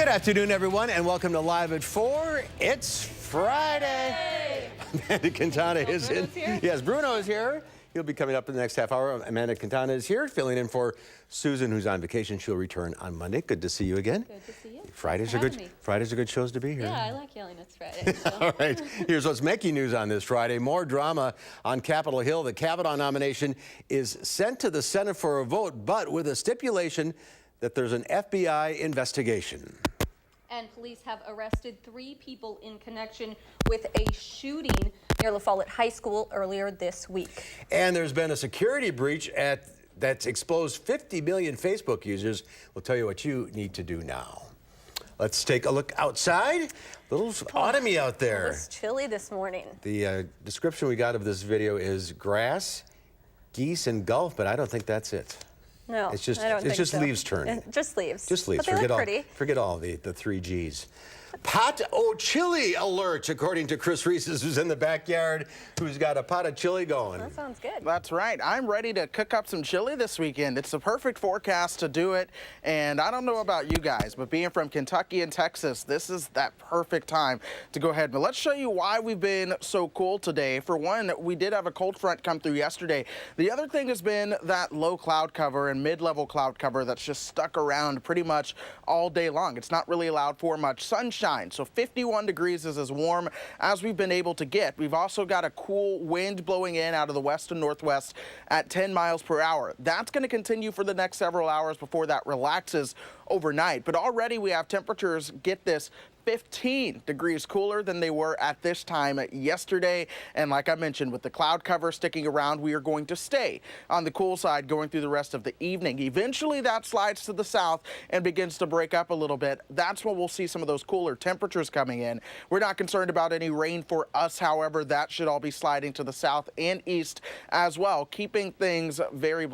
Good afternoon, everyone, and welcome to Live at 4. It's Friday. Amanda Quintana is in. Yes, Bruno is here. He'll be coming up in the next half hour. Amanda Quintana is here, filling in for Susan, who's on vacation. She'll return on Monday. Good to see you again. Good to see you. Fridays are good shows to be here. Yeah, I like yelling it's Friday. So. All right, here's what's making news on this Friday. More drama on Capitol Hill. The Kavanaugh nomination is sent to the Senate for a vote, but with a stipulation that there's an FBI investigation. And police have arrested 3 people in connection with a shooting near La Follette High School earlier this week. And there's been a security breach that's exposed 50 million Facebook users. We'll tell you what you need to do now. Let's take a look outside. A little autumny out there. It's chilly this morning. The description we got of this video is grass, geese, and golf, but I don't think that's it. No, it's just I don't think so. leaves turning. Just leaves. Just leaves. But they look pretty. Forget all the 3 G's. Pot o' chili alert, according to Chris Reeses, who's in the backyard, who's got a pot of chili going. That sounds good. That's right. I'm ready to cook up some chili this weekend. It's the perfect forecast to do it. And I don't know about you guys, but being from Kentucky and Texas, this is that perfect time to go ahead. But let's show you why we've been so cool today. For one, we did have a cold front come through yesterday. The other thing has been that low cloud cover and mid-level cloud cover that's just stuck around pretty much all day long. It's not really allowed for much sunshine. So 51 degrees is as warm as we've been able to get. We've also got a cool wind blowing in out of the west and northwest at 10 miles per hour. That's going to continue for the next several hours before that relaxes overnight. But already we have temperatures, get this, 15 degrees cooler than they were at this time yesterday. And like I mentioned, with the cloud cover sticking around, we are going to stay on the cool side going through the rest of the evening. Eventually that slides to the south and begins to break up a little bit. That's when we'll see some of those cooler temperatures coming in. We're not concerned about any rain for us, however. That should all be sliding to the south and east as well, keeping things very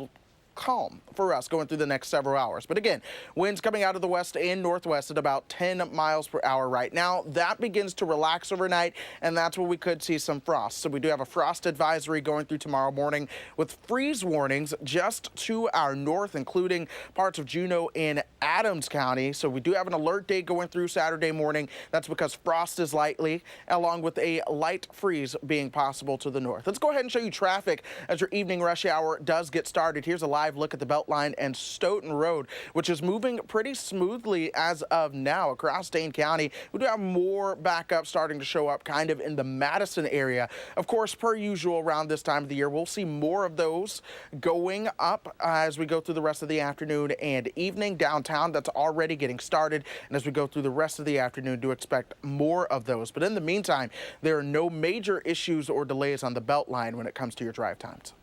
calm for us going through the next several hours. But again, winds coming out of the west and northwest at about 10 miles per hour right now. That begins to relax overnight, and that's where we could see some frost. So we do have a frost advisory going through tomorrow morning with freeze warnings just to our north, including parts of Juneau and Adams County. So we do have an alert day going through Saturday morning. That's because frost is likely, along with a light freeze being possible to the north. Let's go ahead and show you traffic as your evening rush hour does get started. Here's a live look at the Beltline and Stoughton Road, which is moving pretty smoothly as of now across Dane County. We do have more backup starting to show up kind of in the Madison area. Of course, per usual around this time of the year, we'll see more of those going up as we go through the rest of the afternoon and evening. Downtown, that's already getting started. And as we go through the rest of the afternoon, do expect more of those. But in the meantime, there are no major issues or delays on the Beltline when it comes to your drive times.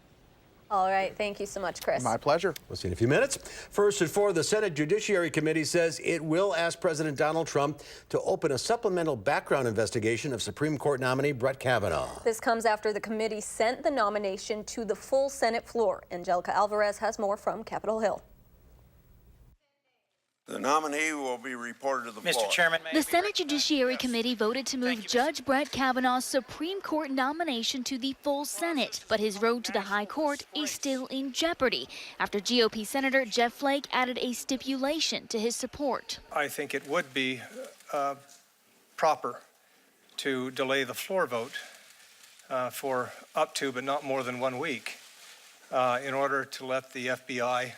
All right. Thank you so much, Chris. My pleasure. We'll see you in a few minutes. First at 4, the Senate Judiciary Committee says it will ask President Donald Trump to open a supplemental background investigation of Supreme Court nominee Brett Kavanaugh. This comes after the committee sent the nomination to the full Senate floor. Angelica Alvarez has more from Capitol Hill. The nominee will be reported to the floor. Mr. Chairman, the Senate Judiciary Committee voted to move Judge Brett Kavanaugh's Supreme Court nomination to the full Senate, but his road to the High Court is still in jeopardy after GOP Senator Jeff Flake added a stipulation to his support. I think it would be proper to delay the floor vote for up to, but not more than 1 week, in order to let the FBI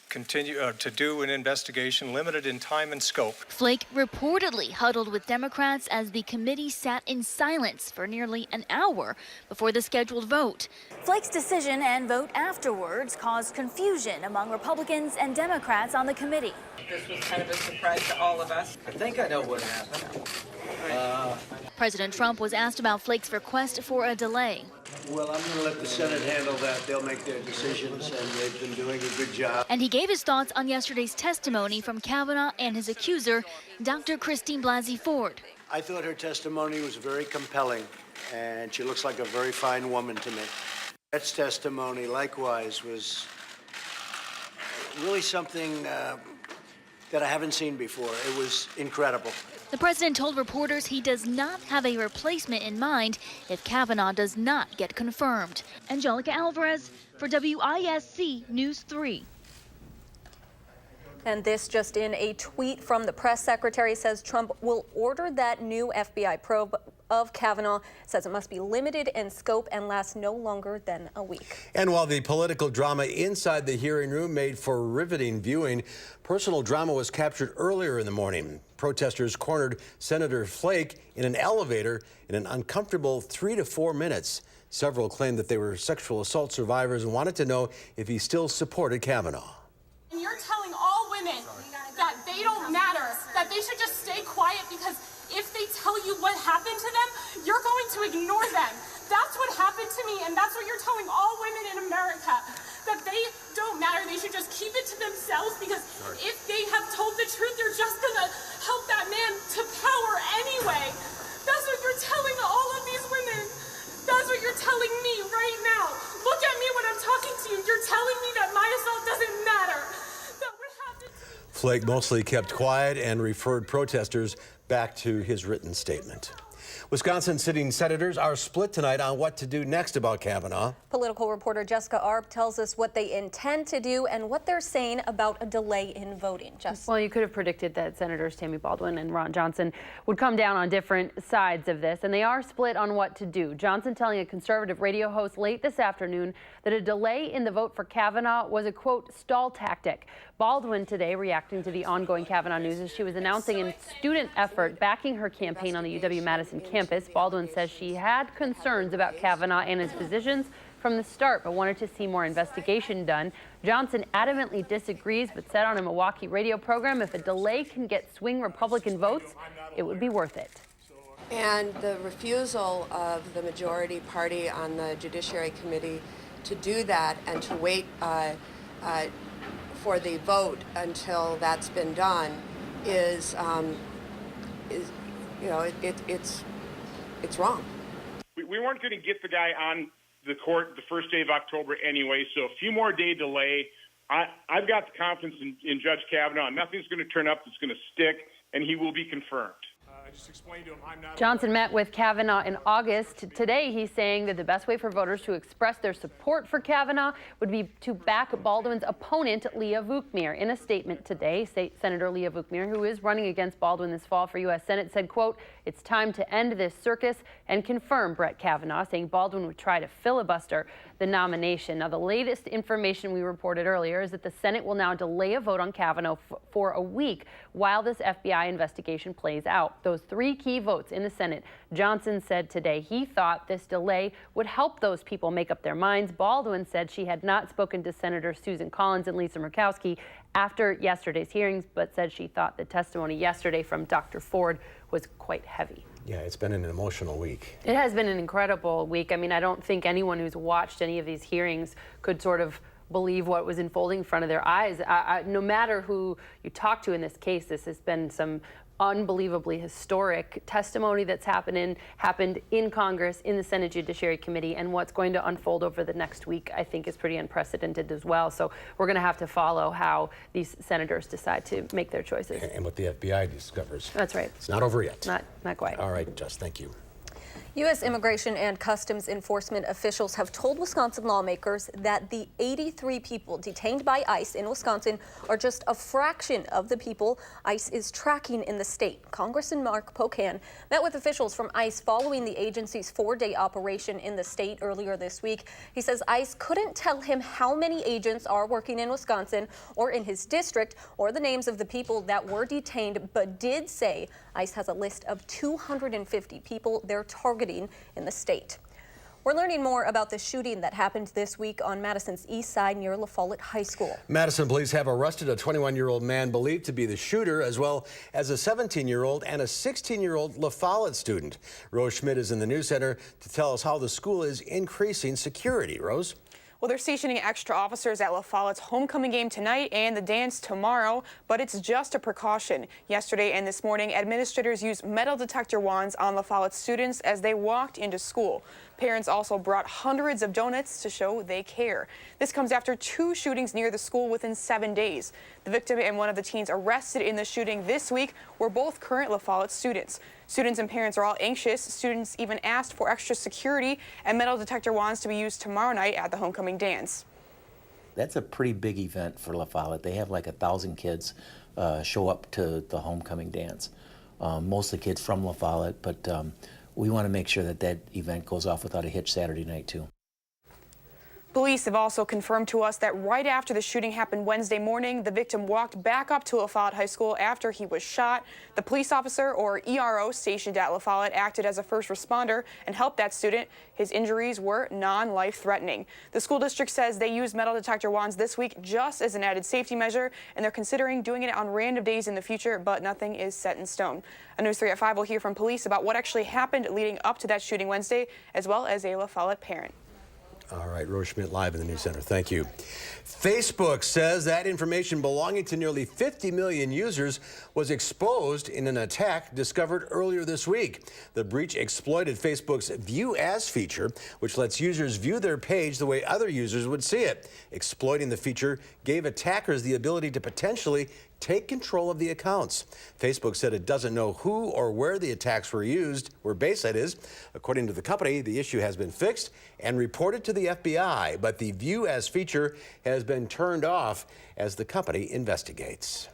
continue to do an investigation limited in time and scope. Flake reportedly huddled with Democrats as the committee sat in silence for nearly an hour before the scheduled vote. Flake's decision and vote afterwards caused confusion among Republicans and Democrats on the committee. This was kind of a surprise to all of us. I think I know what happened. President Trump was asked about Flake's request for a delay. Well, I'm going to let the Senate handle that. They'll make their decisions, and they've been doing a good job. And he gave his thoughts on yesterday's testimony from Kavanaugh and his accuser, Dr. Christine Blasey Ford. I thought her testimony was very compelling, and she looks like a very fine woman to me. Brett's testimony, likewise, was really something that I haven't seen before. It was incredible. The president told reporters he does not have a replacement in mind if Kavanaugh does not get confirmed. Angelica Alvarez for WISC News 3. And this just in, a tweet from the press secretary says Trump will order that new FBI probe of Kavanaugh, says it must be limited in scope and last no longer than a week. And while the political drama inside the hearing room made for riveting viewing, personal drama was captured earlier in the morning. Protesters cornered Senator Flake in an elevator in an uncomfortable 3 to 4 minutes. Several claimed that they were sexual assault survivors and wanted to know if he still supported Kavanaugh. And you're telling all women that they don't matter, that they should just stay quiet, because if they tell you what happened to them, you're going to ignore them. That's what happened to me, and that's what you're telling all women in America, that they don't matter. They should just keep it to themselves, because if they have told the truth, you're just gonna help that man to power anyway. That's what you're telling all of these women. That's what you're telling me right now. Look at me when I'm talking to you. You're telling me that my assault doesn't matter. That what happened to me. Flake mostly kept quiet and referred protesters back to his written statement. Wisconsin sitting senators are split tonight on what to do next about Kavanaugh. Political reporter Jessica Arp tells us what they intend to do and what they're saying about a delay in voting. Jess. Well, you could have predicted that Senators Tammy Baldwin and Ron Johnson would come down on different sides of this, and they are split on what to do. Johnson telling a conservative radio host late this afternoon that a delay in the vote for Kavanaugh was a, quote, stall tactic. Baldwin today reacting to the ongoing Kavanaugh news as she was announcing a student effort backing her campaign on the UW-Madison campus. Baldwin says she had concerns about Kavanaugh and his positions from the start, but wanted to see more investigation done. Johnson adamantly disagrees, but said on a Milwaukee radio program if a delay can get swing Republican votes, it would be worth it. And the refusal of the majority party on the Judiciary Committee to do that and to wait for the vote until that's been done is you know, it's wrong. We weren't going to get the guy on the court the first day of October anyway, so a few more day delay. I've got the confidence in Judge Kavanaugh. Nothing's going to turn up that's going to stick, and he will be confirmed. Just explain to him I'm not. Johnson met with Kavanaugh in August. Today, he's saying that the best way for voters to express their support for Kavanaugh would be to back Baldwin's opponent, Leah Vukmir. In a statement today, State Senator Leah Vukmir, who is running against Baldwin this fall for U.S. Senate, said, quote, it's time to end this circus and confirm Brett Kavanaugh, saying Baldwin would try to filibuster the nomination. Now, the latest information we reported earlier is that the Senate will now delay a vote on Kavanaugh for a week while this FBI investigation plays out. Those three key votes in the Senate, Johnson said today he thought this delay would help those people make up their minds. Baldwin said she had not spoken to Senators Susan Collins and Lisa Murkowski after yesterday's hearings, but said she thought the testimony yesterday from Dr. Ford was quite heavy. Yeah, it's been an emotional week. It has been an incredible week. I mean, I don't think anyone who's watched any of these hearings could sort of believe what was unfolding in front of their eyes. No matter who you talk to in this case, this has been some unbelievably historic testimony that's happened in Congress, in the Senate Judiciary Committee, and what's going to unfold over the next week, I think, is pretty unprecedented as well. So we're going to have to follow how these senators decide to make their choices. And what the FBI discovers. That's right. It's not over yet. Not quite. All right, Jess, thank you. U.S. Immigration and Customs Enforcement officials have told Wisconsin lawmakers that the 83 people detained by ICE in Wisconsin are just a fraction of the people ICE is tracking in the state. Congressman Mark Pocan met with officials from ICE following the agency's 4-day operation in the state earlier this week. He says ICE couldn't tell him how many agents are working in Wisconsin or in his district or the names of the people that were detained, but did say ICE has a list of 250 people they're targeting in the state. We're learning more about the shooting that happened this week on Madison's east side near La Follette High School. Madison police have arrested a 21-year-old man believed to be the shooter, as well as a 17-year-old and a 16-year-old La Follette student. Rose Schmidt is in the news center to tell us how the school is increasing security. Rose? Well, they're stationing extra officers at La Follette's homecoming game tonight and the dance tomorrow, but it's just a precaution. Yesterday and this morning, administrators used metal detector wands on La Follette students as they walked into school. Parents also brought hundreds of donuts to show they care. This comes after 2 shootings near the school within 7 days. The victim and one of the teens arrested in the shooting this week were both current La Follette students. Students and parents are all anxious. Students even asked for extra security and metal detector wands to be used tomorrow night at the homecoming dance. That's a pretty big event for La Follette. They have like 1,000 kids show up to the homecoming dance. Mostly kids from La Follette, but we want to make sure that that event goes off without a hitch Saturday night too. Police have also confirmed to us that right after the shooting happened Wednesday morning, the victim walked back up to La Follette High School after he was shot. The police officer, or ERO, stationed at La Follette acted as a first responder and helped that student. His injuries were non-life-threatening. The school district says they used metal detector wands this week just as an added safety measure, and they're considering doing it on random days in the future, but nothing is set in stone. On News 3 at 5, we'll hear from police about what actually happened leading up to that shooting Wednesday, as well as a La Follette parent. All right, Rose Schmidt live in the News Center. Thank you. Facebook says that information belonging to nearly 50 million users was exposed in an attack discovered earlier this week. The breach exploited Facebook's View As feature, which lets users view their page the way other users would see it. Exploiting the feature gave attackers the ability to potentially take control of the accounts. Facebook said it doesn't know who or where the attacks were used, where based that is. According to the company, the issue has been fixed and reported to the FBI, but the View As feature has been turned off as the company investigates.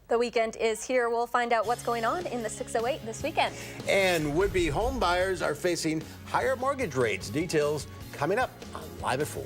The weekend is here. We'll find out what's going on in the 608 this weekend. And would-be home buyers are facing higher mortgage rates. Details coming up on Live at 4.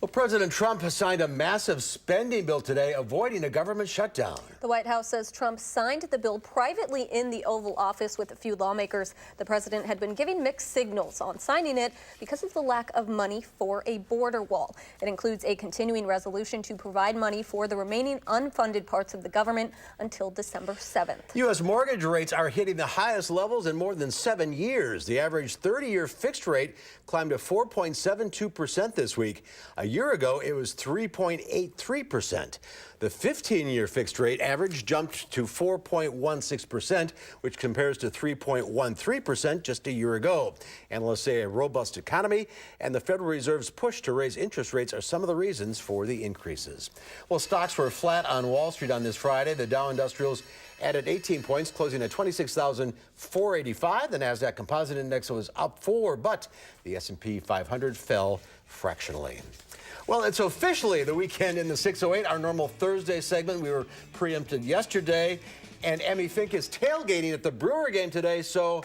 Well, President Trump has signed a massive spending bill today, avoiding a government shutdown. The White House says Trump signed the bill privately in the Oval Office with a few lawmakers. The president had been giving mixed signals on signing it because of the lack of money for a border wall. It includes a continuing resolution to provide money for the remaining unfunded parts of the government until December 7th. U.S. mortgage rates are hitting the highest levels in more than 7 years. The average 30-year fixed rate climbed to 4.72% this week. A year ago, it was 3.83%. The 15-year fixed rate average jumped to 4.16%, which compares to 3.13% just a year ago. Analysts say a robust economy and the Federal Reserve's push to raise interest rates are some of the reasons for the increases. Well, stocks were flat on Wall Street on this Friday. The Dow Industrials added 18 points, closing at 26,485. The Nasdaq Composite Index was up 4, but the S&P 500 fell fractionally. Well, it's officially the weekend in the 608, our normal Thursday segment. We were preempted yesterday, and Emmy Fink is tailgating at the Brewer game today, so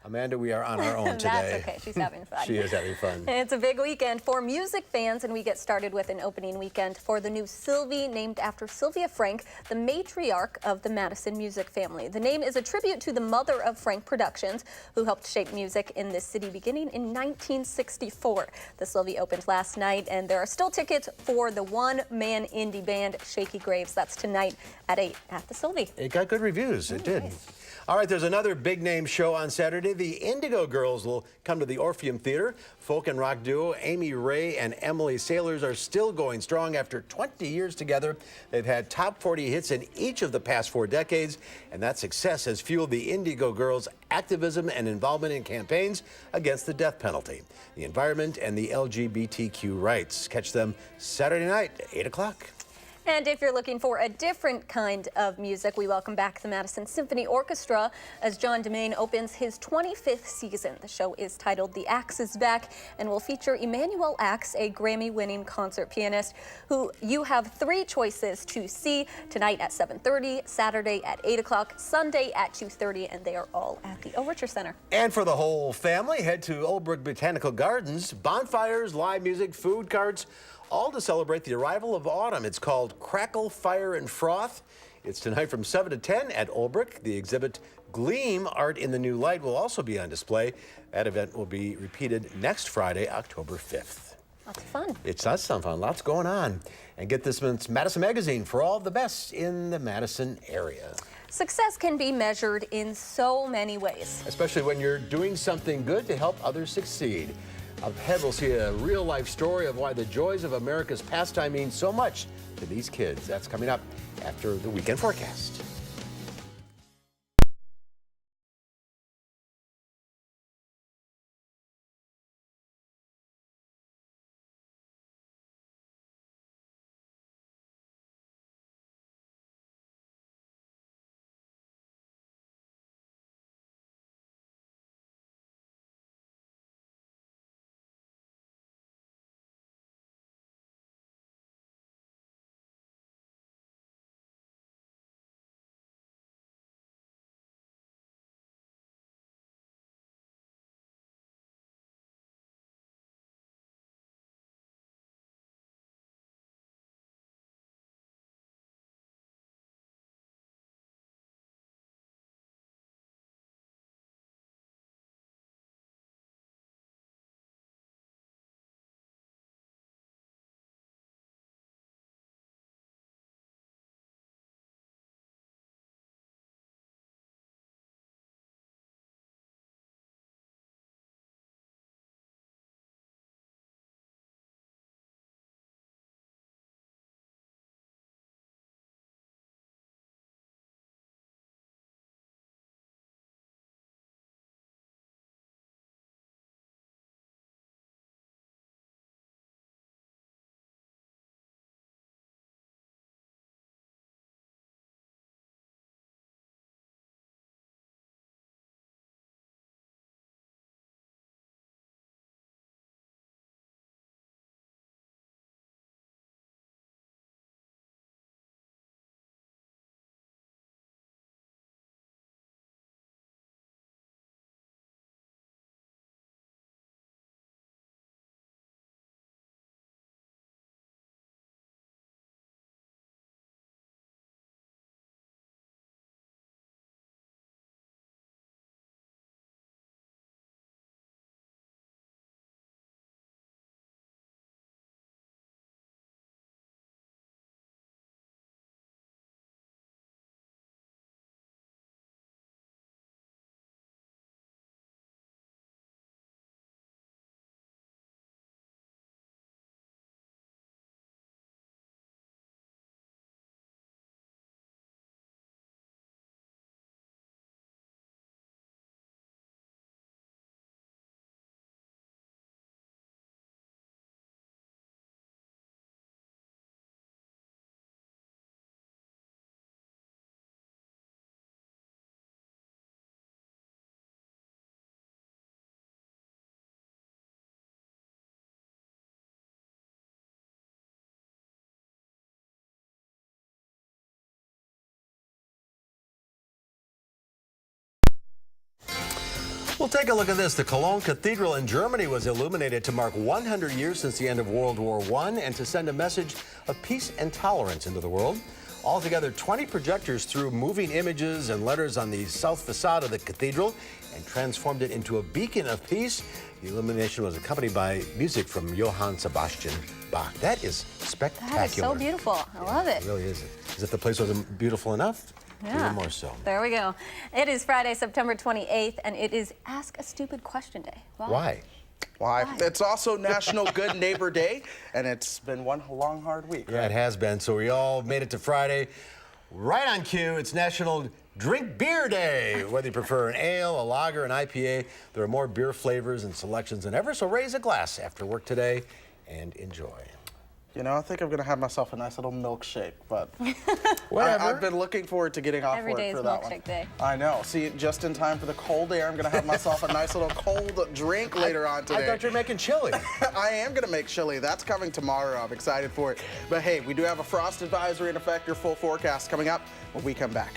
Amanda, we are on our own today. That's okay. She's having fun. She is having fun. It's a big weekend for music fans, and we get started with an opening weekend for the new Sylvie, named after Sylvia Frank, the matriarch of the Madison music family. The name is a tribute to the mother of Frank Productions, who helped shape music in this city beginning in 1964. The Sylvie opened last night, and there are still tickets for the one-man indie band Shaky Graves. That's tonight at 8 at the Sylvie. It got good reviews. It did. Nice. All right, there's another big-name show on Saturday. The Indigo Girls will come to the Orpheum Theater. Folk and rock duo Amy Ray and Emily Sailors are still going strong after 20 years together. They've had top 40 hits in each of the past 4 decades, and that success has fueled the Indigo Girls' activism and involvement in campaigns against the death penalty, the environment, and the LGBTQ rights. Catch them Saturday night at 8 o'clock. And if you're looking for a different kind of music, we welcome back the Madison Symphony Orchestra as John DeMaine opens his 25th season. The show is titled The Axe is Back and will feature Emmanuel Axe, a Grammy-winning concert pianist, who you have 3 choices to see tonight at 7:30, Saturday at 8 o'clock, Sunday at 2:30, and they are all at the Overture Center. And for the whole family, head to Old Brook Botanical Gardens. Bonfires, live music, food carts, all to celebrate the arrival of autumn. It's called Crackle, Fire, and Froth. It's tonight from 7 to 10 at Old Brook. The exhibit Gleam, Art in the New Light will also be on display. That event will be repeated next Friday, October 5th. Lots of fun. It does sound fun. Lots going on. And get this month's Madison Magazine for all the best in the Madison area. Success can be measured in so many ways, especially when you're doing something good to help others succeed. Up ahead, we'll see a real-life story of why the joys of America's pastime mean so much to these kids. That's coming up after the weekend forecast. We'll take a look at this. The Cologne Cathedral in Germany was illuminated to mark 100 years since the end of World War I and to send a message of peace and tolerance into the world. Altogether, 20 projectors threw moving images and letters on the south facade of the cathedral and transformed it into a beacon of peace. The illumination was accompanied by music from Johann Sebastian Bach. That is spectacular. That is so beautiful. I love it. It really is. As if the place wasn't beautiful enough. Yeah. Even more so. There we go. It is Friday, September 28th, and it is Ask a Stupid Question Day. Why? It's also National Good Neighbor Day, and it's been one long, hard week. Yeah, it has been. So we all made it to Friday. Right on cue, it's National Drink Beer Day. Whether you prefer an ale, a lager, an IPA, there are more beer flavors and selections than ever. So raise a glass after work today and enjoy. You know, I think I'm going to have myself a nice little milkshake, but whatever. I've been looking forward to getting off Every work day is for that one. milkshake day. I know. See, just in time for the cold air, I'm going to have myself a nice little cold drink later on today. I thought you were making chili. I am going to make chili. That's coming tomorrow. I'm excited for it. But hey, we do have a frost advisory in effect, your full forecast coming up when we come back.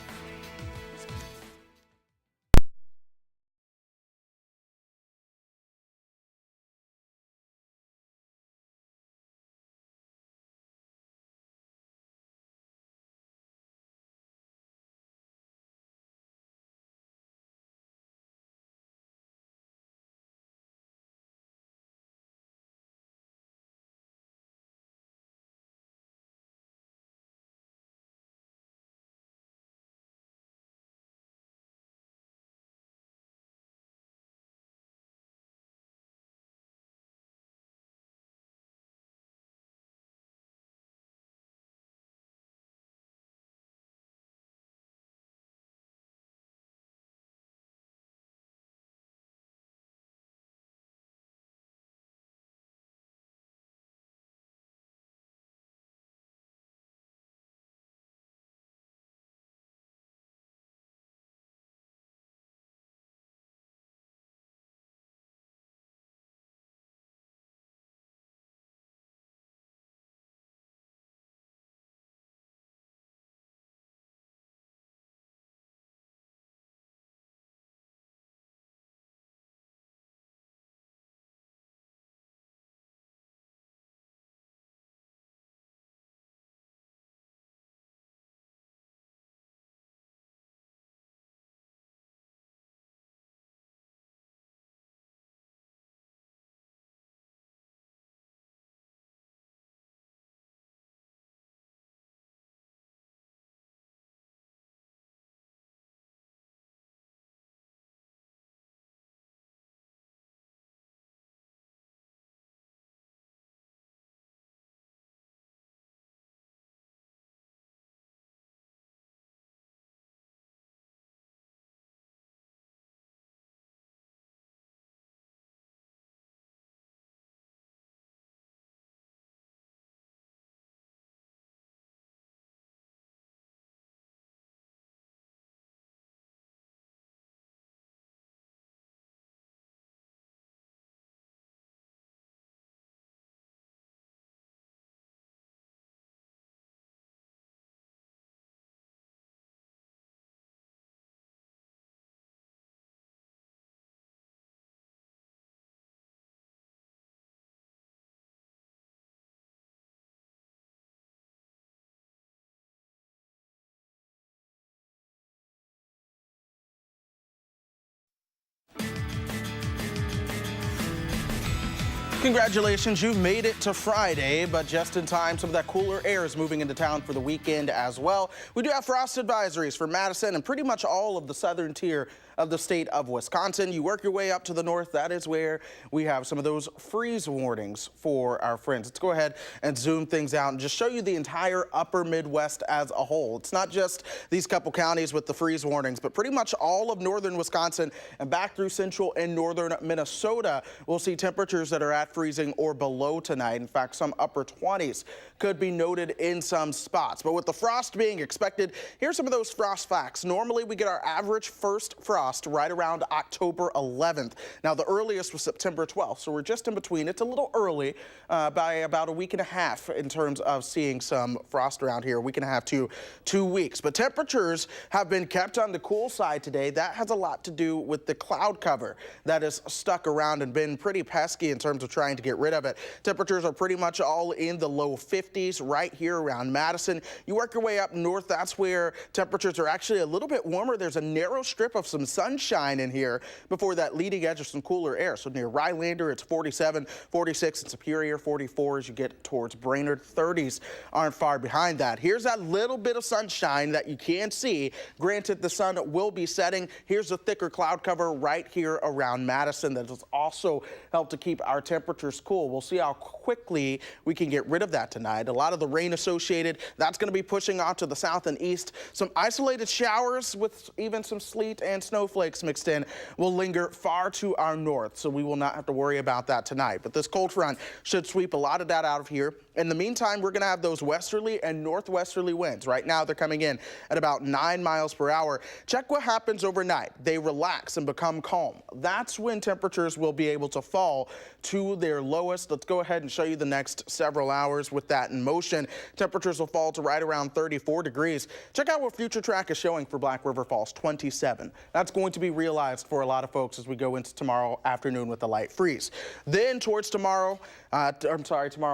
Congratulations, you've made it to Friday, but just in time, some of that cooler air is moving into town for the weekend as well. We do have frost advisories for Madison and pretty much all of the southern tier of the state of Wisconsin. You work your way up to the north, that is where we have some of those freeze warnings for our friends. Let's go ahead and zoom things out and just show you the entire upper Midwest as a whole. It's not just these couple counties with the freeze warnings, but pretty much all of northern Wisconsin and back through central and northern Minnesota. We'll see temperatures that are at freezing or below tonight. In fact, some upper 20s could be noted in some spots. But with the frost being expected, here's some of those frost facts. Normally, we get our average first frost frost right around October 11th. Now, the earliest was September 12th, so we're just in between. It's a little early by about a week and a half in terms of seeing some frost around here. A week and a half to 2 weeks. But temperatures have been kept on the cool side today. That has a lot to do with the cloud cover that has stuck around and been pretty pesky in terms of trying to get rid of it. Temperatures are pretty much all in the low 50s right here around Madison. You work your way up north, that's where temperatures are actually a little bit warmer. There's a narrow strip of some sunshine in here before that leading edge of some cooler air. So near Rylander, it's 47, 46 in Superior, 44 as you get towards Brainerd. 30s aren't far behind that. Here's that little bit of sunshine that you can see. Granted, the sun will be setting. Here's a thicker cloud cover right here around Madison that has also helped to keep our temperatures cool. We'll see how quickly we can get rid of that tonight. A lot of the rain associated, that's going to be pushing off to the south and east. Some isolated showers with even some sleet and snowflakes mixed in will linger far to our north, so we will not have to worry about that tonight. But this cold front should sweep a lot of that out of here. In the meantime, we're going to have those westerly and northwesterly winds. Right now, they're coming in at about 9 miles per hour. Check what happens overnight. They relax and become calm. That's when temperatures will be able to fall to their lowest. Let's go ahead and show you the next several hours with that in motion. Temperatures will fall to right around 34 degrees. Check out what Future Track is showing for Black River Falls, 27. That's going to be realized for a lot of folks as we go into tomorrow afternoon with a light freeze. Then towards tomorrow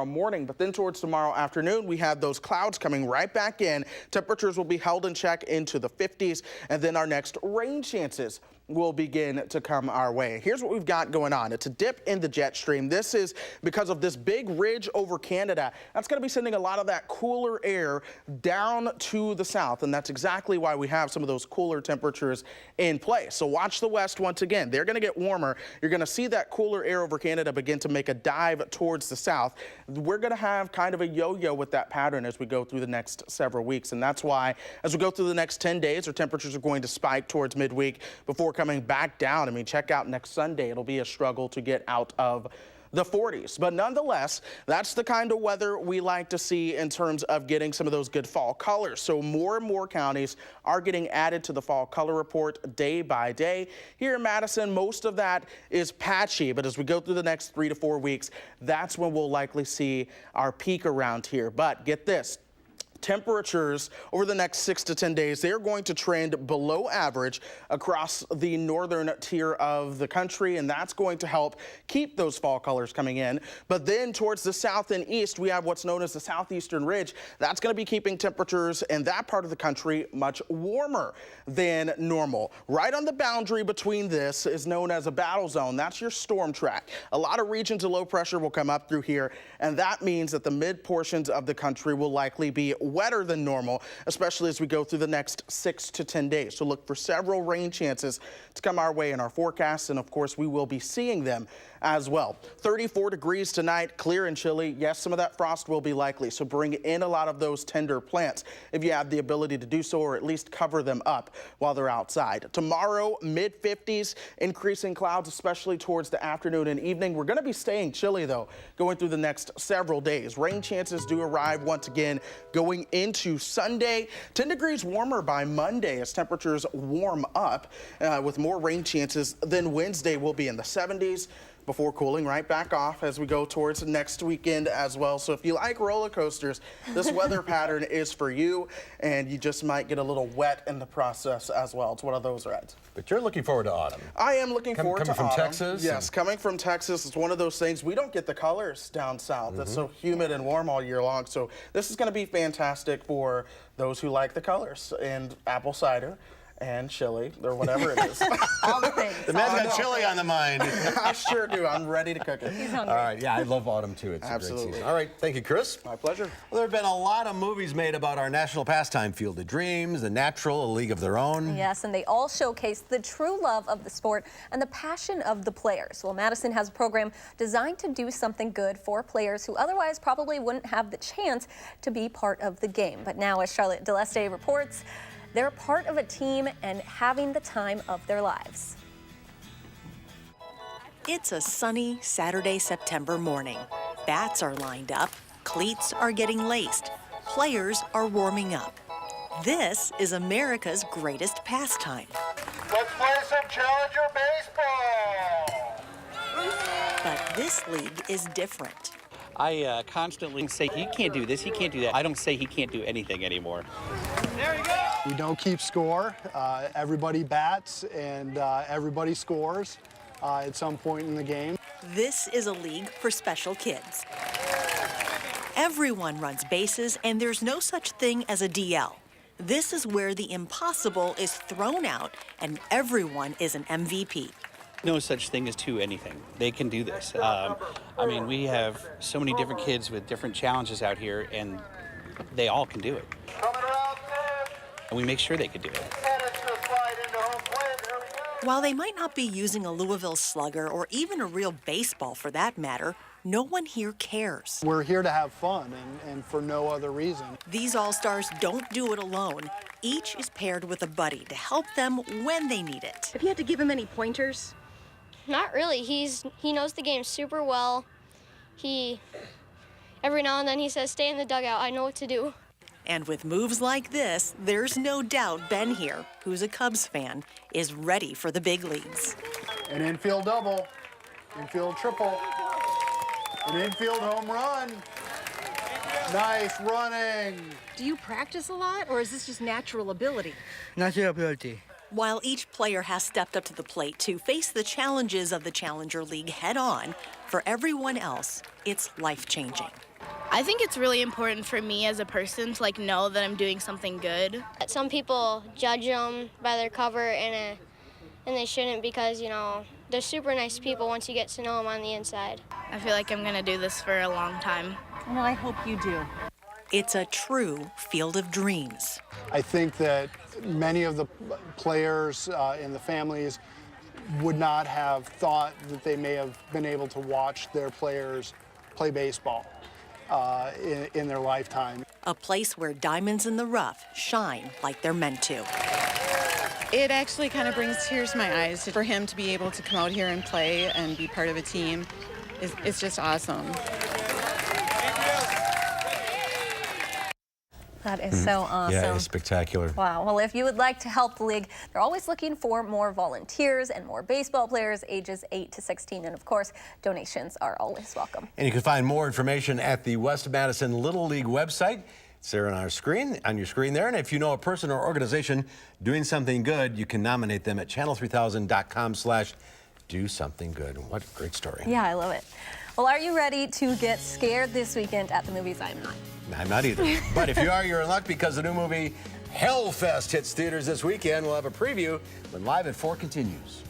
morning, but then towards tomorrow afternoon, we have those clouds coming right back in. Temperatures will be held in check into the 50s, and then our next rain chances will begin to come our way. Here's what we've got going on. It's a dip in the jet stream. This is because of this big ridge over Canada. That's going to be sending a lot of that cooler air down to the south, and that's exactly why we have some of those cooler temperatures in place. So watch the west once again. They're going to get warmer. You're going to see that cooler air over Canada begin to make a dive towards the south. We're going to have kind of a yo-yo with that pattern as we go through the next several weeks, and that's why as we go through the next 10 days, our temperatures are going to spike towards midweek before coming back down. I mean, check out next Sunday. It'll be a struggle to get out of the 40s. But nonetheless, that's the kind of weather we like to see in terms of getting some of those good fall colors. So more and more counties are getting added to the fall color report day by day. Here in Madison, most of that is patchy, but as we go through the next 3 to 4 weeks, that's when we'll likely see our peak around here. But get this. Temperatures over the next 6 to 10 days, they're going to trend below average across the northern tier of the country, and that's going to help keep those fall colors coming in. But then towards the south and east, we have what's known as the southeastern ridge. That's going to be keeping temperatures in that part of the country much warmer than normal. Right on the boundary between this is known as a battle zone. That's your storm track. A lot of regions of low pressure will come up through here, and that means that the mid portions of the country will likely be wetter than normal, especially as we go through the next 6 to 10 days. So look for several rain chances to come our way in our forecast, and of course we will be seeing them as well. 34 degrees tonight, clear and chilly. Yes, some of that frost will be likely, so bring in a lot of those tender plants if you have the ability to do so, or at least cover them up while they're outside. Tomorrow, mid-50s, increasing clouds, especially towards the afternoon and evening. We're going to be staying chilly, though, going through the next several days. Rain chances do arrive once again going into Sunday. 10 degrees warmer by Monday as temperatures warm up with more rain chances. Then Wednesday will be in the 70s. Before cooling right back off as we go towards next weekend as well. So if you like roller coasters, this weather pattern is for you, and you just might get a little wet in the process as well. It's one of those rides. But you're looking forward to autumn. I am looking forward to autumn. Coming from Texas? Yes, coming from Texas. It's one of those things. We don't get the colors down south. It's so humid and warm all year long. So this is going to be fantastic for those who like the colors and apple cider and chili, or whatever it is. All the things. The man's got chili on the mind. I sure do. I'm ready to cook it. He's hungry. All right, yeah, I love autumn too. It's Absolutely. a great season. All right, thank you, Chris. My pleasure. Well, there have been a lot of movies made about our national pastime, Field of Dreams, The Natural, A League of Their Own. Yes, and they all showcase the true love of the sport and the passion of the players. Well, Madison has a program designed to do something good for players who otherwise probably wouldn't have the chance to be part of the game. But now, as Charlotte Deleste reports, they're part of a team and having the time of their lives. It's a sunny Saturday, September morning. Bats are lined up, cleats are getting laced, players are warming up. This is America's greatest pastime. Let's play some Challenger baseball. But this league is different. I constantly say, he can't do this, he can't do that. I don't say he can't do anything anymore. There you go. We don't keep score. Everybody bats and everybody scores at some point in the game. This is a league for special kids. Everyone runs bases, and there's no such thing as a DL. This is where the impossible is thrown out and everyone is an MVP. No such thing as two anything. They can do this. I mean, we have so many different kids with different challenges out here, and they all can do it. And we make sure they can do it. While they might not be using a Louisville slugger or even a real baseball for that matter, no one here cares. We're here to have fun and for no other reason. These All-Stars don't do it alone. Each is paired with a buddy to help them when they need it. Have you had to give him any pointers? Not really. He knows the game super well. Every now and then he says, stay in the dugout. I know what to do. And with moves like this, there's no doubt Ben here, who's a Cubs fan, is ready for the big leagues. An infield double, infield triple, an infield home run. Nice running. Do you practice a lot, or is this just natural ability? Natural ability. While each player has stepped up to the plate to face the challenges of the Challenger League head on, for everyone else, it's life-changing. I think it's really important for me as a person to know that I'm doing something good. Some people judge them by their cover, and they shouldn't, because they're super nice people once you get to know them on the inside. I feel like I'm gonna do this for a long time. Well, I hope you do. It's a true field of dreams. I think that many of the players and the families would not have thought that they may have been able to watch their players play baseball in their lifetime. A place where diamonds in the rough shine like they're meant to. It actually kind of brings tears to my eyes for him to be able to come out here and play and be part of a team. It's just awesome. That is so awesome. Yeah, it's spectacular. Wow. Well, if you would like to help the league, they're always looking for more volunteers and more baseball players ages 8 to 16. And of course, donations are always welcome. And you can find more information at the West Madison Little League website. It's there on your screen there. And if you know a person or organization doing something good, you can nominate them at channel3000.com/do something good. What a great story. Yeah, I love it. Well, are you ready to get scared this weekend at the movies? I'm not. I'm not either. But if you are, you're in luck, because the new movie Hellfest hits theaters this weekend. We'll have a preview when Live at 4 continues.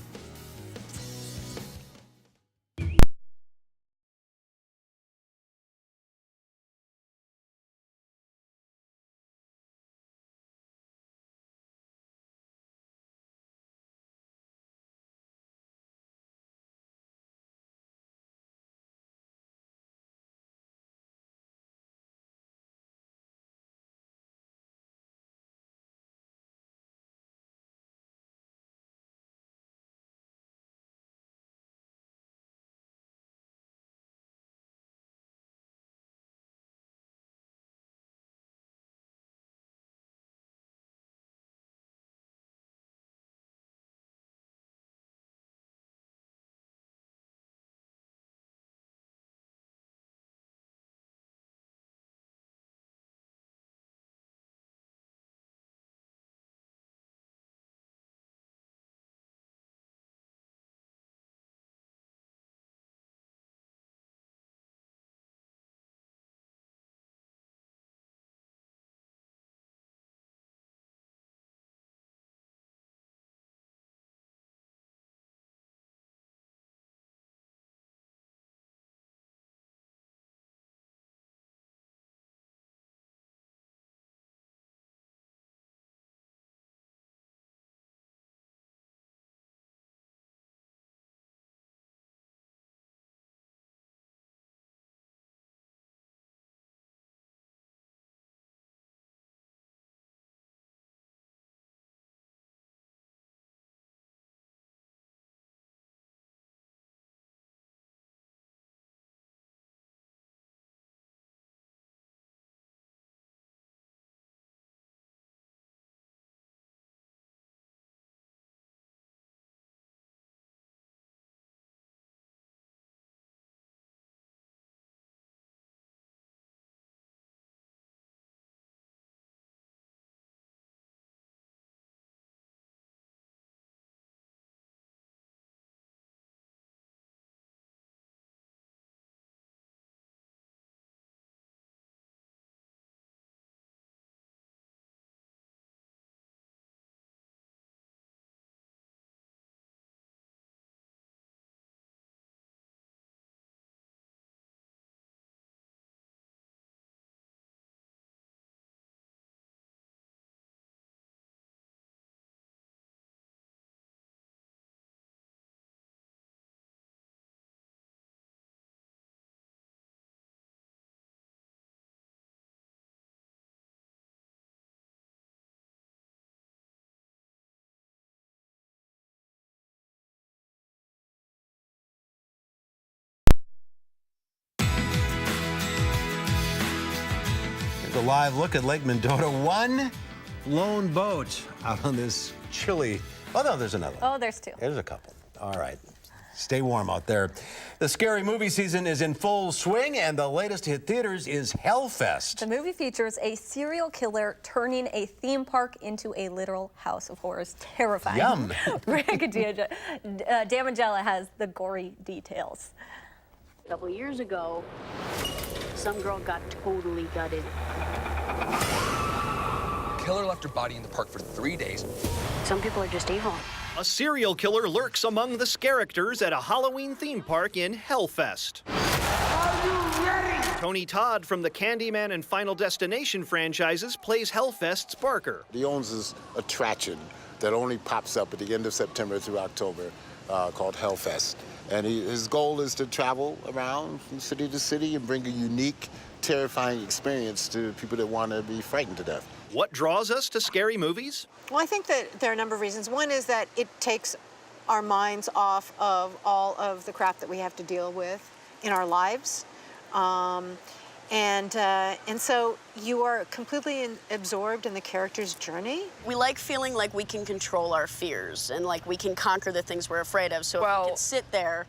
a live look at Lake Mendota. One lone boat out on this chilly. Oh, no, there's another. Oh, there's two. There's a couple. All right. Stay warm out there. The scary movie season is in full swing, and the latest to hit theaters is Hellfest. The movie features a serial killer turning a theme park into a literal house of horrors. Terrifying. Yum. Rick Damangella has the gory details. A couple years ago, some girl got totally gutted. Killer left her body in the park for 3 days. Some people are just evil. A serial killer lurks among the characters at a Halloween theme park in Hellfest. Are you ready? Tony Todd from the Candyman and Final Destination franchises plays Hellfest's Barker. He owns this attraction that only pops up at the end of September through October called Hellfest. And his goal is to travel around from city to city and bring a unique, terrifying experience to people that want to be frightened to death. What draws us to scary movies? Well, I think that there are a number of reasons. One is that it takes our minds off of all of the crap that we have to deal with in our lives. And so you are completely absorbed in the character's journey. We like feeling like we can control our fears and like we can conquer the things we're afraid of. So if we can sit there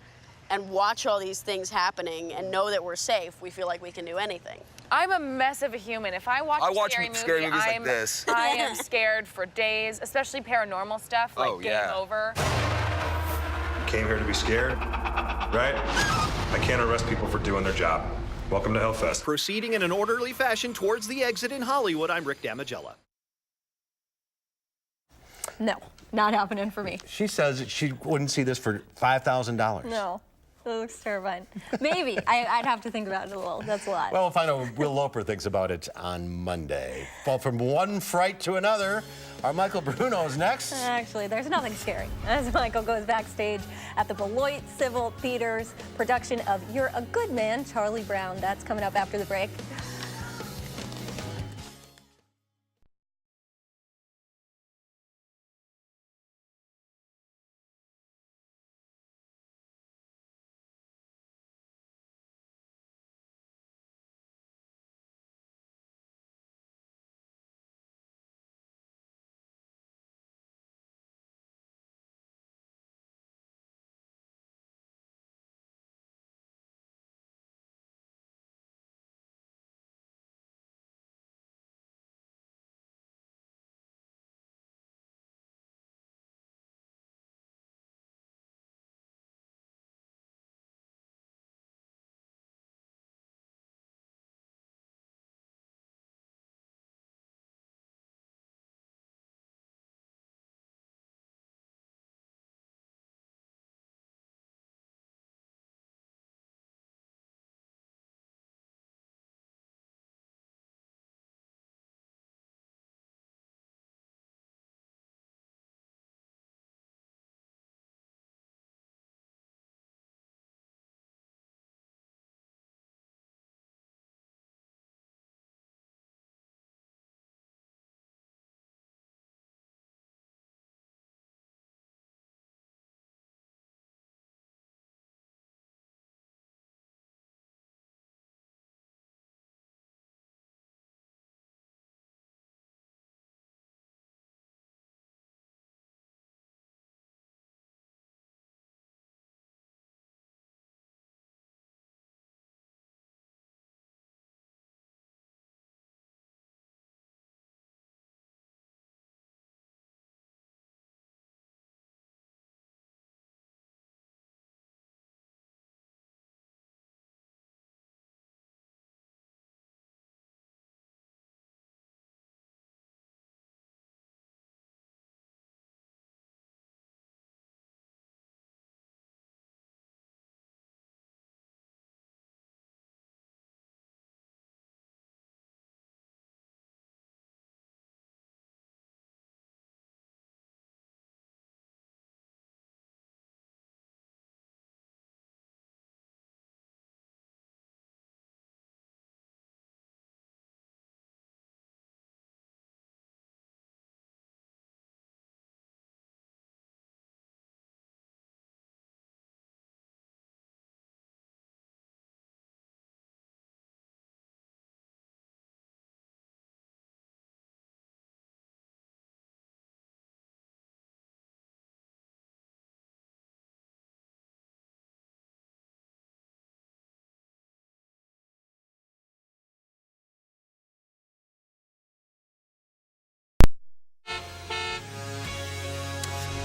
and watch all these things happening and know that we're safe, we feel like we can do anything. I'm a mess of a human. If I watch a scary movie, like this. I am scared for days, especially paranormal stuff, like Game Over. You came here to be scared, right? I can't arrest people for doing their job. Welcome to Hellfest. Proceeding in an orderly fashion towards the exit in Hollywood, I'm Rick Damangella. No, not happening for me. She says she wouldn't see this for $5,000. No. That looks terrifying. Maybe. I'd have to think about it a little. That's a lot. Well, we'll find out what Will Loper thinks about it on Monday. Well, from one fright to another, our Michael Bruno is next. Actually, there's nothing scary. As Michael goes backstage at the Beloit Civil Theater's production of You're a Good Man, Charlie Brown. That's coming up after the break.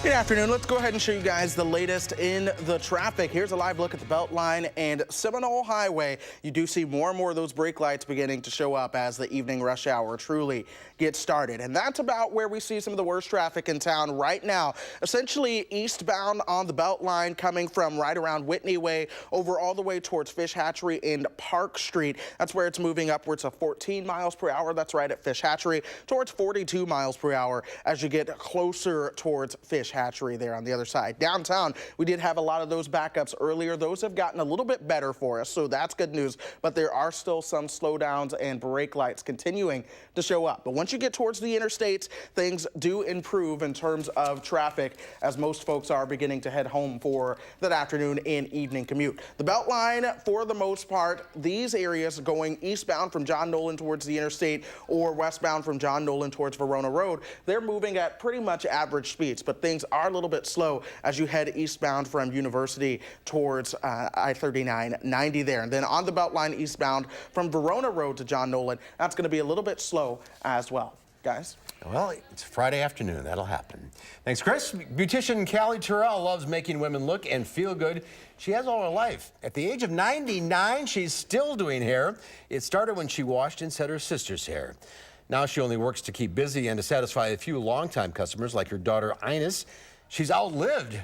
Good afternoon. Let's go ahead and show you guys the latest in the traffic. Here's a live look at the Beltline and Seminole Highway. You do see more and more of those brake lights beginning to show up as the evening rush hour truly gets started. And that's about where we see some of the worst traffic in town right now. Essentially eastbound on the Beltline coming from right around Whitney Way over all the way towards Fish Hatchery and Park Street. That's where it's moving upwards of 14 miles per hour. That's right at Fish Hatchery, towards 42 miles per hour as you get closer towards Fish Hatchery there on the other side. Downtown, we did have a lot of those backups earlier. Those have gotten a little bit better for us, so that's good news. But there are still some slowdowns and brake lights continuing to show up. But once you get towards the interstates, things do improve in terms of traffic as most folks are beginning to head home for that afternoon and evening commute. The Beltline, for the most part, these areas going eastbound from John Nolan towards the interstate or westbound from John Nolan towards Verona Road, they're moving at pretty much average speeds, but things are a little bit slow as you head eastbound from University towards I-39-90 there. And then on the Beltline eastbound from Verona Road to John Nolan, that's going to be a little bit slow as well. Guys? Well, it's Friday afternoon. That'll happen. Thanks, Chris. Beautician Callie Terrell loves making women look and feel good. She has all her life. At the age of 99, she's still doing hair. It started when she washed and set her sister's hair. Now she only works to keep busy and to satisfy a few longtime customers like her daughter Ines. She's outlived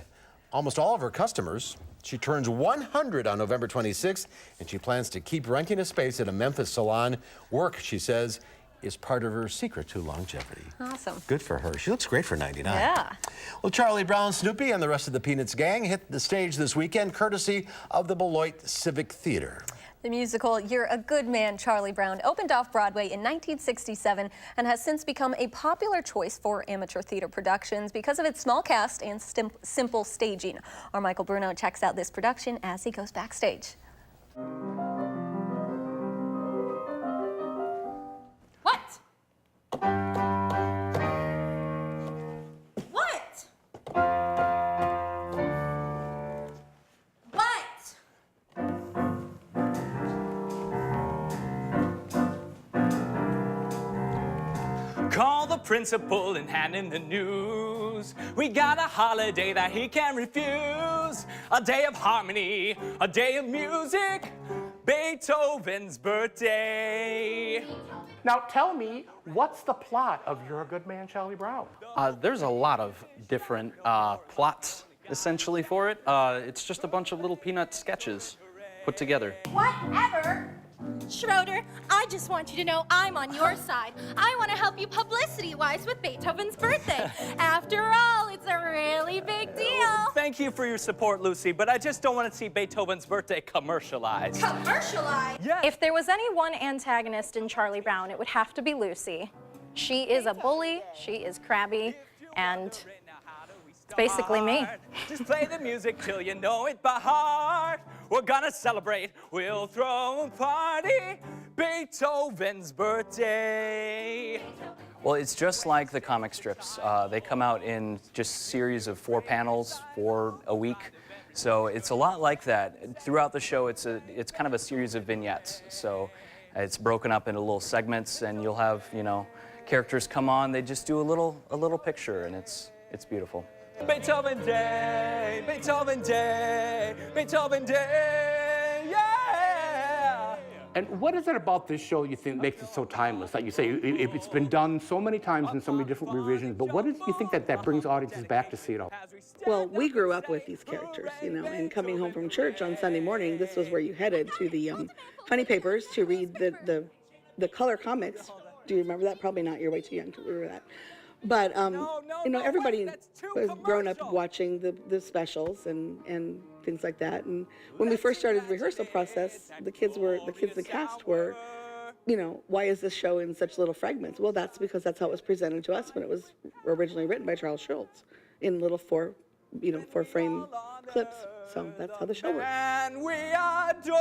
almost all of her customers. She turns 100 on November 26th, and she plans to keep renting a space at a Memphis salon. Work, she says, is part of her secret to longevity. Awesome. Good for her. She looks great for 99. Yeah. Well, Charlie Brown, Snoopy, and the rest of the Peanuts gang hit the stage this weekend, courtesy of the Beloit Civic Theater. The musical You're a Good Man, Charlie Brown opened off Broadway in 1967 and has since become a popular choice for amateur theater productions because of its small cast and simple staging. Our Michael Bruno checks out this production as he goes backstage. What? Call the principal and hand him the news. We got a holiday that he can't refuse. A day of harmony, a day of music, Beethoven's birthday. Now tell me, what's the plot of You're a Good Man, Charlie Brown? There's a lot of different plots, essentially, for it. It's just a bunch of little peanut sketches put together. Whatever. Schroeder, I just want you to know I'm on your side. I want to help you publicity-wise with Beethoven's birthday. After all, it's a really big deal. Thank you for your support, Lucy, but I just don't want to see Beethoven's birthday commercialized. Commercialized? Yeah. If there was any one antagonist in Charlie Brown, it would have to be Lucy. She is a bully, she is crabby, and it's basically me. Just play the music till you know it by heart. We're gonna celebrate, we'll throw a party, Beethoven's birthday. Well, it's just like the comic strips. They come out in just series of 4 panels for a week. So it's a lot like that. Throughout the show, it's kind of a series of vignettes. So it's broken up into little segments, and you'll have, you know, characters come on, they just do a little picture, and it's beautiful. Beethoven Day, Beethoven Day, Beethoven Day, yeah! And what is it about this show you think makes it so timeless? Like you say, it's been done so many times in so many different revisions, but what is you think that brings audiences back to see it all? Well, we grew up with these characters, you know, and coming home from church on Sunday morning, this was where you headed to the funny papers to read the color comics. Do you remember that? Probably not. You're way too young to remember that. But, you know, everybody was grown up watching the specials and things like that. And when we first started the rehearsal process, the kids in the cast were, you know, why is this show in such little fragments? Well, that's because that's how it was presented to us when it was originally written by Charles Schultz in little 4-frame clips. So that's how the show works. And we adore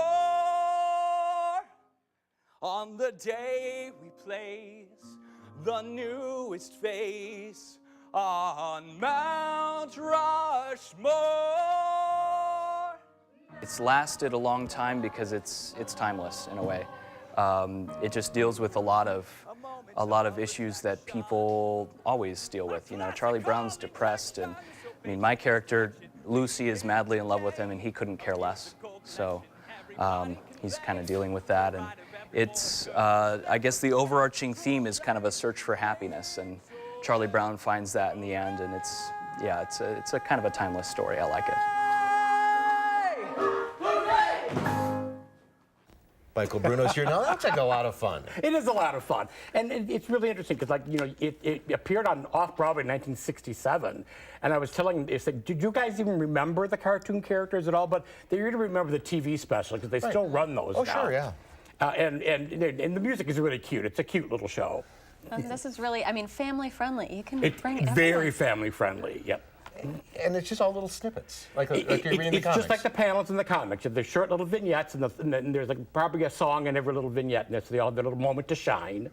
on the day we place the newest face on Mount Rushmore. It's lasted a long time because it's timeless in a way. It just deals with a lot of issues that people always deal with. You know, Charlie Brown's depressed, and I mean, my character, Lucy, is madly in love with him, and he couldn't care less. So he's kind of dealing with that. And it's, I guess the overarching theme is kind of a search for happiness. And Charlie Brown finds that in the end. And it's, yeah, it's a kind of a timeless story. I like it. Michael Bruno's here. Now, that's like a lot of fun. It is a lot of fun. And it's really interesting because, like, you know, it appeared on Off-Broadway in 1967. And I was telling, did you guys even remember the cartoon characters at all? But they really remember the TV special because they still run those now. Sure, yeah. And the music is really cute. It's a cute little show. And this is really, I mean, family friendly. You can bring everyone. Very family friendly, yep. And it's just all little snippets, like you're reading the comics. It's just like the panels in the comics. They're short little vignettes, and then there's like probably a song in every little vignette, and they all have their little moment to shine.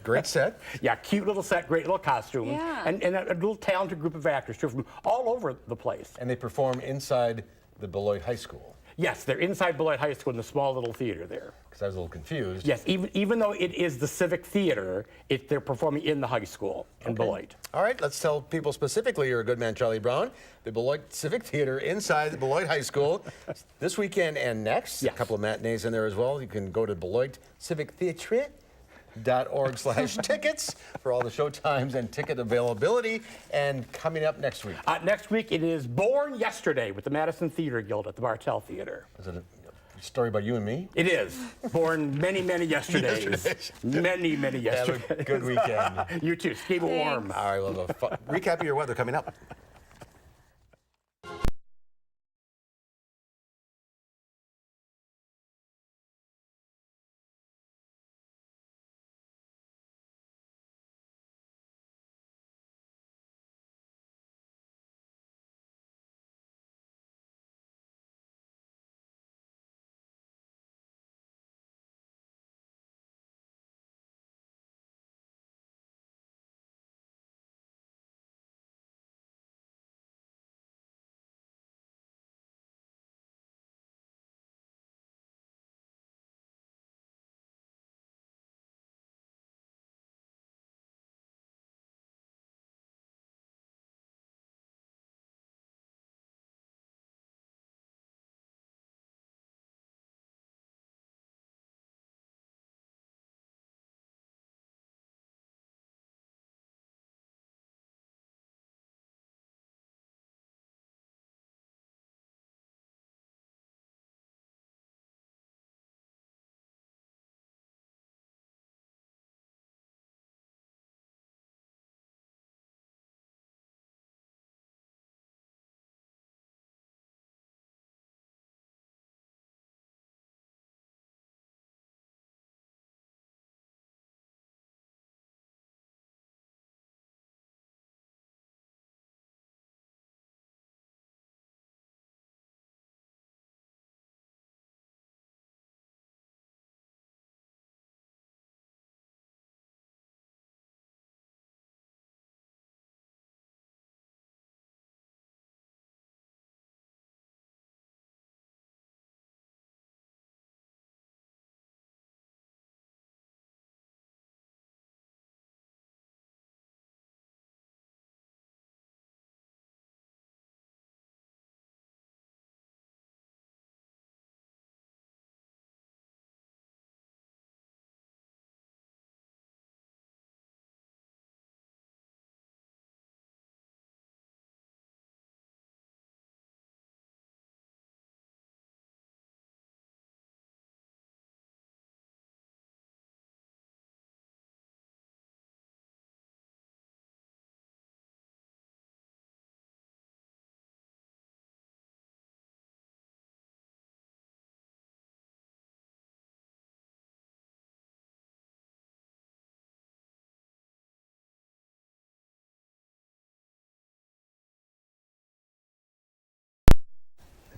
Great set. Yeah, cute little set, great little costumes, Yeah. and a little talented group of actors, too, from all over the place. And they perform inside the Beloit High School. Yes, they're inside Beloit High School in the small little theater there. Because I was a little confused. Yes, even though it is the Civic Theater, they're performing in the high school in Beloit. All right, let's tell people specifically you're a good man, Charlie Brown. The Beloit Civic Theater inside the Beloit High School this weekend and next. Yes. A couple of matinees in there as well. You can go to BeloitCivicTheatre.org/tickets for all the show times and ticket availability. And coming up next week. Next week it is Born Yesterday with the Madison Theater Guild at the Bartell Theater. Is it a story about you and me? It is. Born many yesterdays. many yesterdays. Have a good weekend. You too. Stay warm. All right, well, a recap of your weather coming up.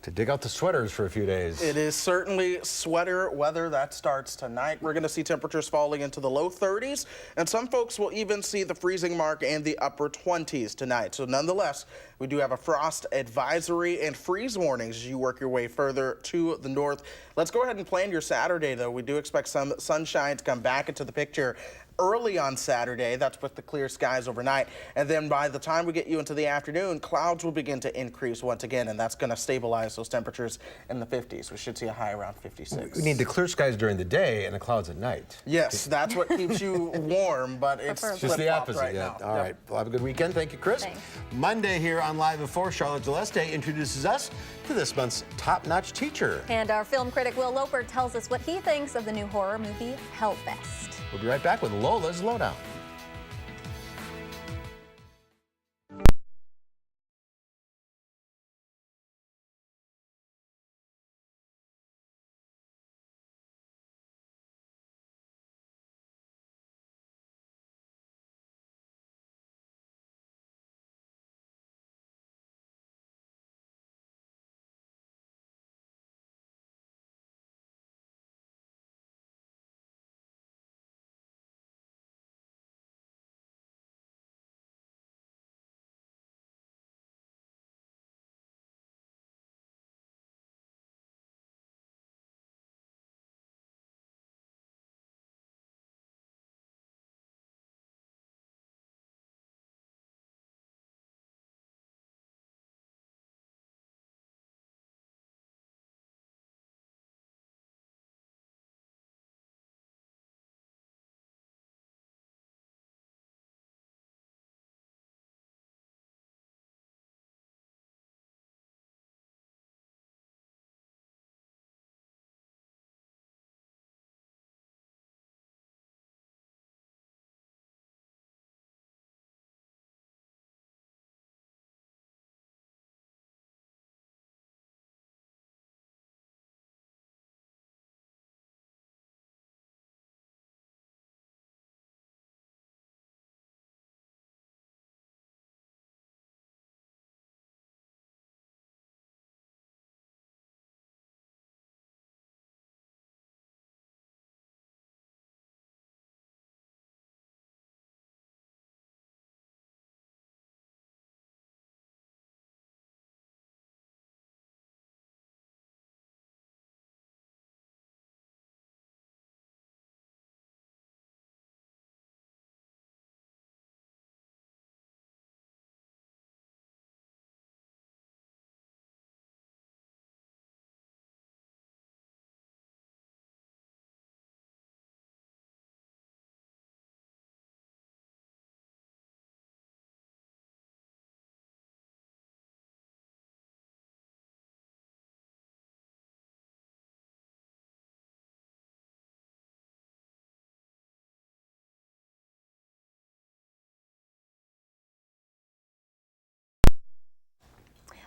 To dig out the sweaters for a few days. It is certainly sweater weather. That starts tonight. We're going to see temperatures falling into the low 30s, and some folks will even see the freezing mark and the upper 20s tonight. So nonetheless, we do have a frost advisory and freeze warnings as you work your way further to the north. Let's go ahead and plan your Saturday, though. We do expect some sunshine to come back into the picture. early on Saturday. That's with the clear skies overnight. And then by the time we get you into the afternoon, clouds will begin to increase once again, and that's going to stabilize those temperatures in the 50s. We should see a high around 56. We need the clear skies during the day and the clouds at night. Yes, that's what keeps you warm, but it's just the opposite. right Yeah. now. All right. Well, have a good weekend. Thank you, Chris. Thanks. Monday here on Live at 4, Charlotte Gillespie introduces us to this month's top-notch teacher. And our film critic Will Loper tells us what he thinks of the new horror movie Hellfest. We'll be right back with Lola's Lowdown.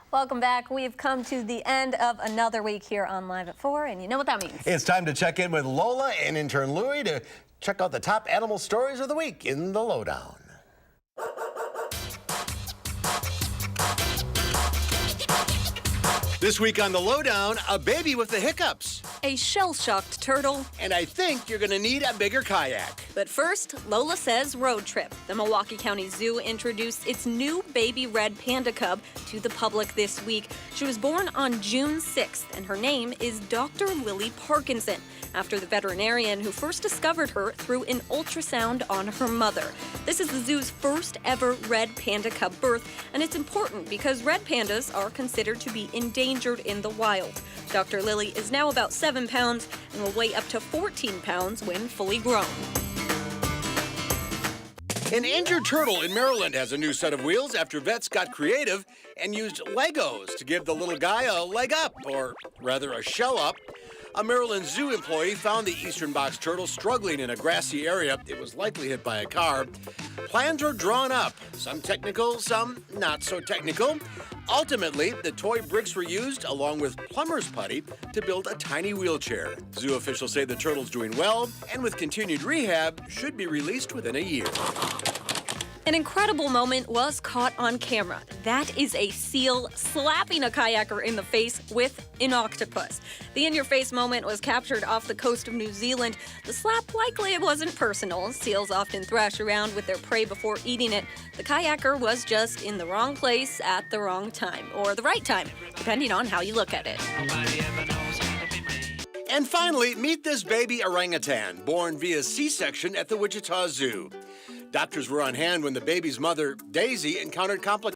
Welcome back. We've come to the end of another week here on Live at 4, and you know what that means. It's time to check in with Lola and intern Louie to check out the top animal stories of the week in the Lowdown. This week on the Lowdown, a baby with the hiccups. A shell-shocked turtle. And I think you're gonna need a bigger kayak. But first, Lola says road trip. The Milwaukee County Zoo introduced its new baby red panda cub to the public this week. She was born on June 6th, and her name is Dr. Lily Parkinson, after the veterinarian who first discovered her through an ultrasound on her mother. This is the zoo's first ever red panda cub birth, and it's important because red pandas are considered to be endangered in the wild. Dr. Lily is now about 7 pounds and will weigh up to 14 pounds when fully grown. An injured turtle in Maryland has a new set of wheels after vets got creative and used Legos to give the little guy a leg up, or rather a shell up. A Maryland zoo employee found the eastern box turtle struggling in a grassy area. It was likely hit by a car. Plans were drawn up, some technical, some not so technical. Ultimately, the toy bricks were used along with plumber's putty to build a tiny wheelchair. Zoo officials say the turtle's doing well, and with continued rehab, should be released within a year. An incredible moment was caught on camera. That is a seal slapping a kayaker in the face with an octopus. The in-your-face moment was captured off the coast of New Zealand. The slap likely wasn't personal. Seals often thrash around with their prey before eating it. The kayaker was just in the wrong place at the wrong time, or the right time, depending on how you look at it. And finally, meet this baby orangutan, born via C-section at the Wichita Zoo. Doctors were on hand when the baby's mother, Daisy, encountered complications.